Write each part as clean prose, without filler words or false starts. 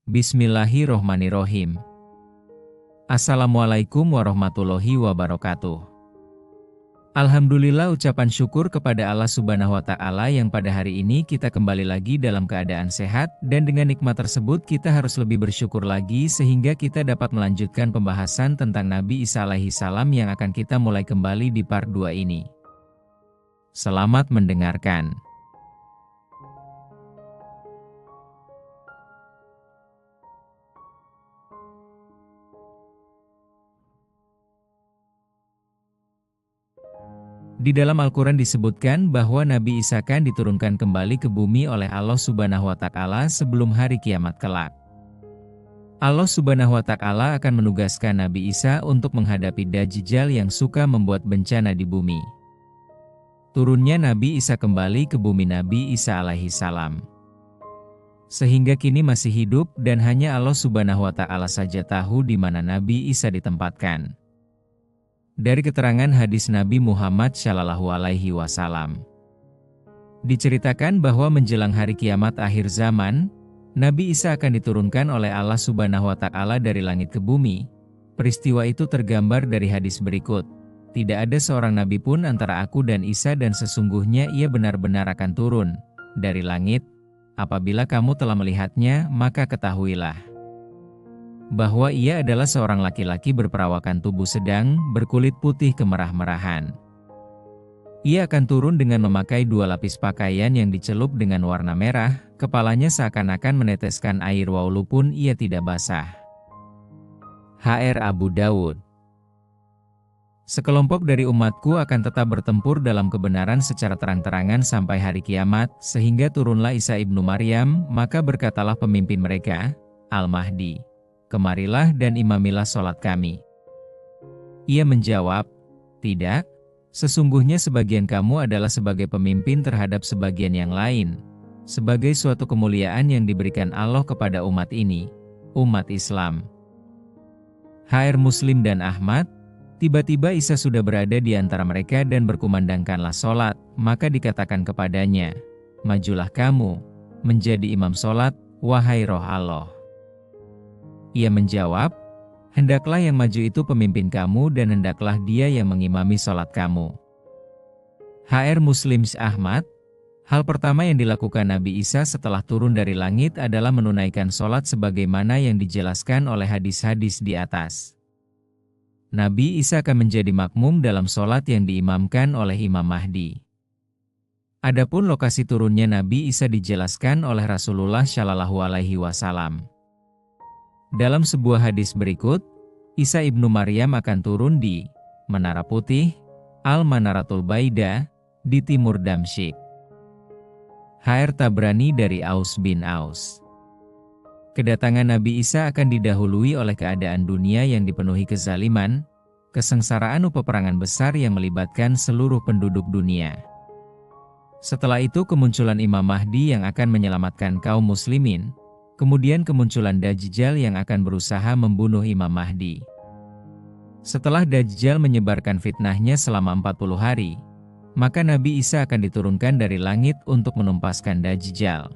Bismillahirrohmanirrohim. Assalamualaikum warahmatullahi wabarakatuh. Alhamdulillah, ucapan syukur kepada Allah Subhanahu wa Ta'ala yang pada hari ini kita kembali lagi dalam keadaan sehat, dan dengan nikmat tersebut kita harus lebih bersyukur lagi sehingga kita dapat melanjutkan pembahasan tentang Nabi Isa alaihi salam yang akan kita mulai kembali di part 2 ini. Selamat mendengarkan. Di dalam Al-Quran disebutkan bahwa Nabi Isa akan diturunkan kembali ke bumi oleh Allah Subhanahu wa Ta'ala sebelum hari kiamat kelak. Allah Subhanahu wa Ta'ala akan menugaskan Nabi Isa untuk menghadapi Dajjal yang suka membuat bencana di bumi. Turunnya Nabi Isa kembali ke bumi Nabi Isa alaihi salam, sehingga kini masih hidup, dan hanya Allah Subhanahu wa Ta'ala saja tahu di mana Nabi Isa ditempatkan. Dari keterangan hadis Nabi Muhammad Shallallahu Alaihi Wasallam, diceritakan bahwa menjelang hari kiamat akhir zaman, Nabi Isa akan diturunkan oleh Allah Subhanahu wa Ta'ala dari langit ke bumi. Peristiwa itu tergambar dari hadis berikut. Tidak ada seorang nabi pun antara aku dan Isa, dan sesungguhnya ia benar-benar akan turun dari langit. Apabila kamu telah melihatnya, maka ketahuilah bahwa ia adalah seorang laki-laki berperawakan tubuh sedang, berkulit putih kemerah-merahan. Ia akan turun dengan memakai 2 lapis pakaian yang dicelup dengan warna merah, kepalanya seakan-akan meneteskan air walaupun ia tidak basah. Hr. Abu Dawud. Sekelompok dari umatku akan tetap bertempur dalam kebenaran secara terang-terangan sampai hari kiamat, sehingga turunlah Isa ibnu Maryam, maka berkatalah pemimpin mereka, Al-Mahdi, kemarilah dan imamilah sholat kami. Ia menjawab, tidak, sesungguhnya sebagian kamu adalah sebagai pemimpin terhadap sebagian yang lain, sebagai suatu kemuliaan yang diberikan Allah kepada umat ini, umat Islam. Hr. Muslim dan Ahmad. Tiba-tiba Isa sudah berada di antara mereka dan berkumandangkanlah sholat, maka dikatakan kepadanya, majulah kamu, menjadi imam sholat, wahai roh Allah. Ia menjawab, hendaklah yang maju itu pemimpin kamu dan hendaklah dia yang mengimami sholat kamu. Hr. Muslim Ahmad. Hal pertama yang dilakukan Nabi Isa setelah turun dari langit adalah menunaikan sholat sebagaimana yang dijelaskan oleh hadis-hadis di atas. Nabi Isa akan menjadi makmum dalam sholat yang diimamkan oleh Imam Mahdi. Adapun lokasi turunnya Nabi Isa dijelaskan oleh Rasulullah Shallallahu Alaihi Wasallam. Dalam sebuah hadis berikut, Isa ibnu Maryam akan turun di Menara Putih, Al-Manaratul Baida, di timur Damsyik. Hr. Tabrani dari Aus bin Aus. Kedatangan Nabi Isa akan didahului oleh keadaan dunia yang dipenuhi kezaliman, kesengsaraan peperangan besar yang melibatkan seluruh penduduk dunia. Setelah itu kemunculan Imam Mahdi yang akan menyelamatkan kaum muslimin. Kemudian kemunculan Dajjal yang akan berusaha membunuh Imam Mahdi. Setelah Dajjal menyebarkan fitnahnya selama 40 hari, maka Nabi Isa akan diturunkan dari langit untuk menumpaskan Dajjal.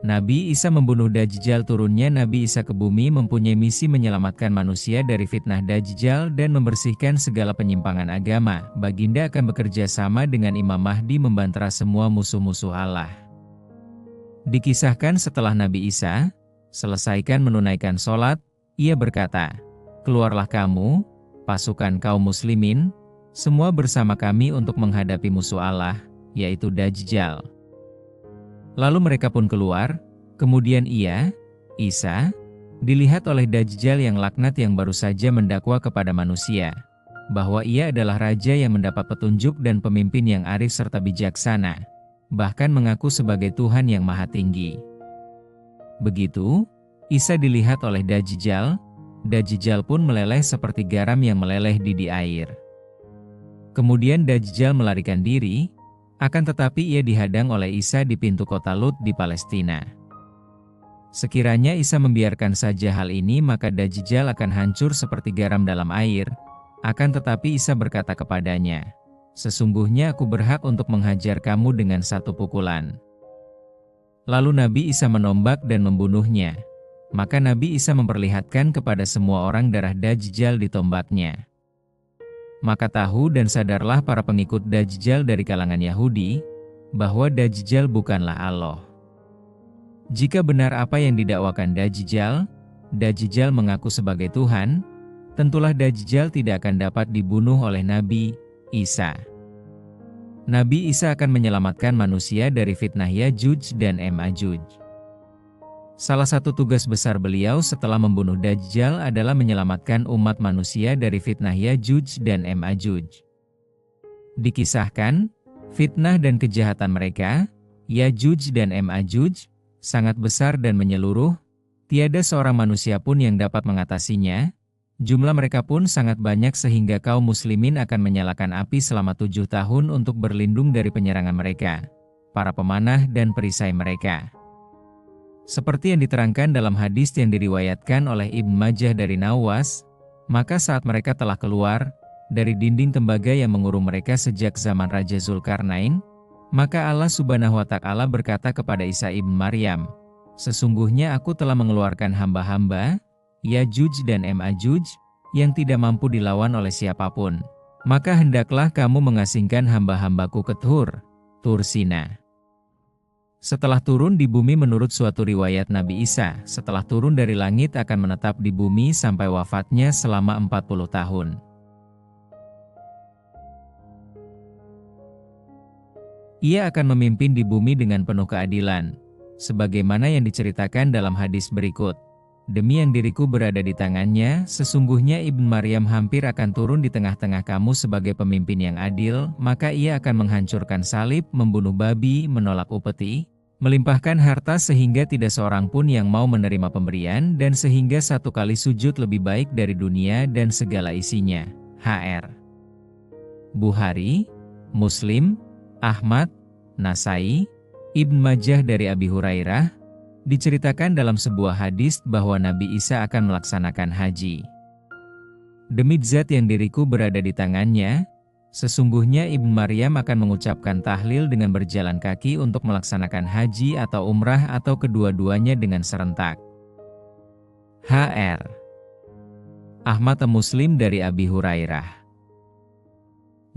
Nabi Isa membunuh Dajjal. Turunnya Nabi Isa ke bumi mempunyai misi menyelamatkan manusia dari fitnah Dajjal dan membersihkan segala penyimpangan agama. Baginda akan bekerja sama dengan Imam Mahdi membantah semua musuh-musuh Allah. Dikisahkan setelah Nabi Isa selesaikan menunaikan sholat, ia berkata, keluarlah kamu, pasukan kaum muslimin, semua bersama kami untuk menghadapi musuh Allah, yaitu Dajjal. Lalu mereka pun keluar, kemudian ia, Isa, dilihat oleh Dajjal yang laknat yang baru saja mendakwa kepada manusia, bahwa ia adalah raja yang mendapat petunjuk dan pemimpin yang arif serta bijaksana, bahkan mengaku sebagai Tuhan yang Maha Tinggi. Begitu, Isa dilihat oleh Dajjal. Dajjal pun meleleh seperti garam yang meleleh di air. Kemudian Dajjal melarikan diri, akan tetapi ia dihadang oleh Isa di pintu kota Lut di Palestina. Sekiranya Isa membiarkan saja hal ini, maka Dajjal akan hancur seperti garam dalam air. Akan tetapi Isa berkata kepadanya, sesungguhnya aku berhak untuk menghajar kamu dengan 1 pukulan. Lalu Nabi Isa menombak dan membunuhnya. Maka Nabi Isa memperlihatkan kepada semua orang darah Dajjal di tombaknya. Maka tahu dan sadarlah para pengikut Dajjal dari kalangan Yahudi, bahwa Dajjal bukanlah Allah. Jika benar apa yang didakwakan Dajjal, Dajjal mengaku sebagai Tuhan, tentulah Dajjal tidak akan dapat dibunuh oleh Nabi Isa. Nabi Isa akan menyelamatkan manusia dari fitnah Yajuj dan Majuj. Salah satu tugas besar beliau setelah membunuh Dajjal adalah menyelamatkan umat manusia dari fitnah Yajuj dan Majuj. Dikisahkan, fitnah dan kejahatan mereka, Yajuj dan Majuj, sangat besar dan menyeluruh, tiada seorang manusia pun yang dapat mengatasinya. Jumlah mereka pun sangat banyak sehingga kaum muslimin akan menyalakan api selama 7 tahun untuk berlindung dari penyerangan mereka, para pemanah dan perisai mereka. Seperti yang diterangkan dalam hadis yang diriwayatkan oleh Ibnu Majah dari Nawas, maka saat mereka telah keluar dari dinding tembaga yang mengurung mereka sejak zaman Raja Zulkarnain, maka Allah Subhanahu wa Ta'ala berkata kepada Isa ibn Maryam, "Sesungguhnya aku telah mengeluarkan hamba-hamba, Yajuj dan Majuj, yang tidak mampu dilawan oleh siapapun. Maka hendaklah kamu mengasingkan hamba-hambaku ke Tur Sina." Setelah turun di bumi menurut suatu riwayat Nabi Isa, setelah turun dari langit akan menetap di bumi sampai wafatnya selama 40 tahun. Ia akan memimpin di bumi dengan penuh keadilan, sebagaimana yang diceritakan dalam hadis berikut. Demi yang diriku berada di tangannya, sesungguhnya Ibnu Maryam hampir akan turun di tengah-tengah kamu sebagai pemimpin yang adil, maka ia akan menghancurkan salib, membunuh babi, menolak upeti, melimpahkan harta sehingga tidak seorang pun yang mau menerima pemberian, dan sehingga satu kali sujud lebih baik dari dunia dan segala isinya. Hr. Bukhari, Muslim, Ahmad, Nasai, Ibnu Majah dari Abi Hurairah, diceritakan dalam sebuah hadis bahwa Nabi Isa akan melaksanakan haji. Demi zat yang diriku berada di tangannya, sesungguhnya Ibnu Maryam akan mengucapkan tahlil dengan berjalan kaki untuk melaksanakan haji atau umrah atau kedua-duanya dengan serentak. Hr. Ahmad Muslim dari Abi Hurairah.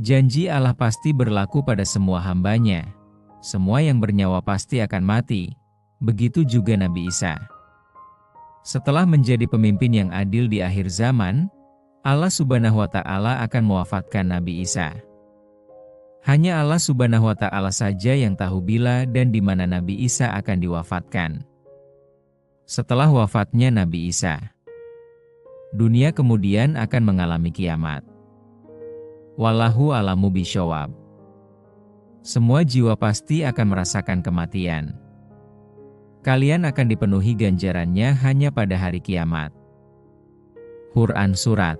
Janji Allah pasti berlaku pada semua hambanya. Semua yang bernyawa pasti akan mati. Begitu juga Nabi Isa. Setelah menjadi pemimpin yang adil di akhir zaman, Allah Subhanahu wa Ta'ala akan mewafatkan Nabi Isa. Hanya Allah Subhanahu wa Ta'ala saja yang tahu bila dan di mana Nabi Isa akan diwafatkan. Setelah wafatnya Nabi Isa, dunia kemudian akan mengalami kiamat. Wallahu a'lamu bishawab. Semua jiwa pasti akan merasakan kematian. Kalian akan dipenuhi ganjarannya hanya pada hari kiamat. Quran Surat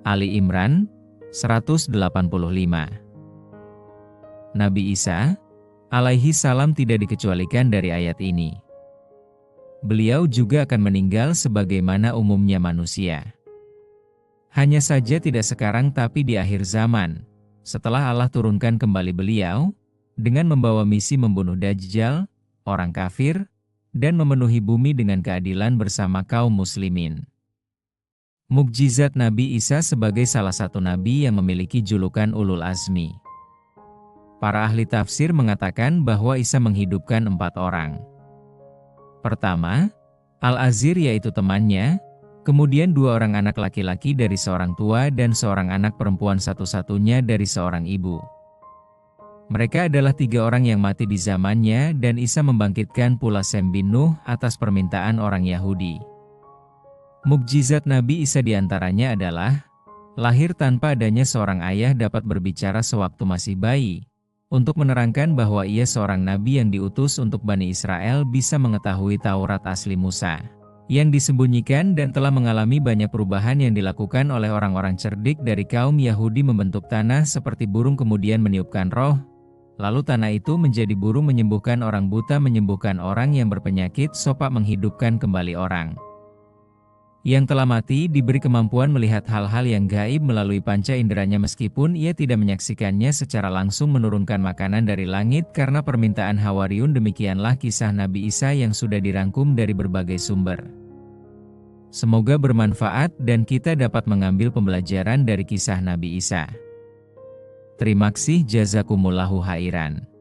Ali Imran 185. Nabi Isa alaihi salam tidak dikecualikan dari ayat ini. Beliau juga akan meninggal sebagaimana umumnya manusia. Hanya saja tidak sekarang tapi di akhir zaman, setelah Allah turunkan kembali beliau, dengan membawa misi membunuh Dajjal, orang kafir, dan memenuhi bumi dengan keadilan bersama kaum muslimin. Mukjizat Nabi Isa sebagai salah satu nabi yang memiliki julukan Ulul Azmi. Para ahli tafsir mengatakan bahwa Isa menghidupkan 4 orang. Pertama, Al-Azir yaitu temannya, kemudian 2 orang anak laki-laki dari seorang tua dan seorang anak perempuan satu-satunya dari seorang ibu. Mereka adalah 3 orang yang mati di zamannya dan Isa membangkitkan pula Sem bin Nuh atas permintaan orang Yahudi. Mukjizat Nabi Isa diantaranya adalah, lahir tanpa adanya seorang ayah dapat berbicara sewaktu masih bayi, untuk menerangkan bahwa ia seorang nabi yang diutus untuk Bani Israel bisa mengetahui Taurat asli Musa, yang disembunyikan dan telah mengalami banyak perubahan yang dilakukan oleh orang-orang cerdik dari kaum Yahudi membentuk tanah seperti burung kemudian meniupkan roh, lalu tanah itu menjadi burung menyembuhkan orang buta menyembuhkan orang yang berpenyakit sopak menghidupkan kembali orang Yang telah mati diberi kemampuan melihat hal-hal yang gaib melalui panca inderanya meskipun ia tidak menyaksikannya secara langsung menurunkan makanan dari langit karena permintaan Hawariyun. Demikianlah kisah Nabi Isa yang sudah dirangkum dari berbagai sumber. Semoga bermanfaat dan kita dapat mengambil pembelajaran dari kisah Nabi Isa. Terima kasih, jazakumullahu khairan.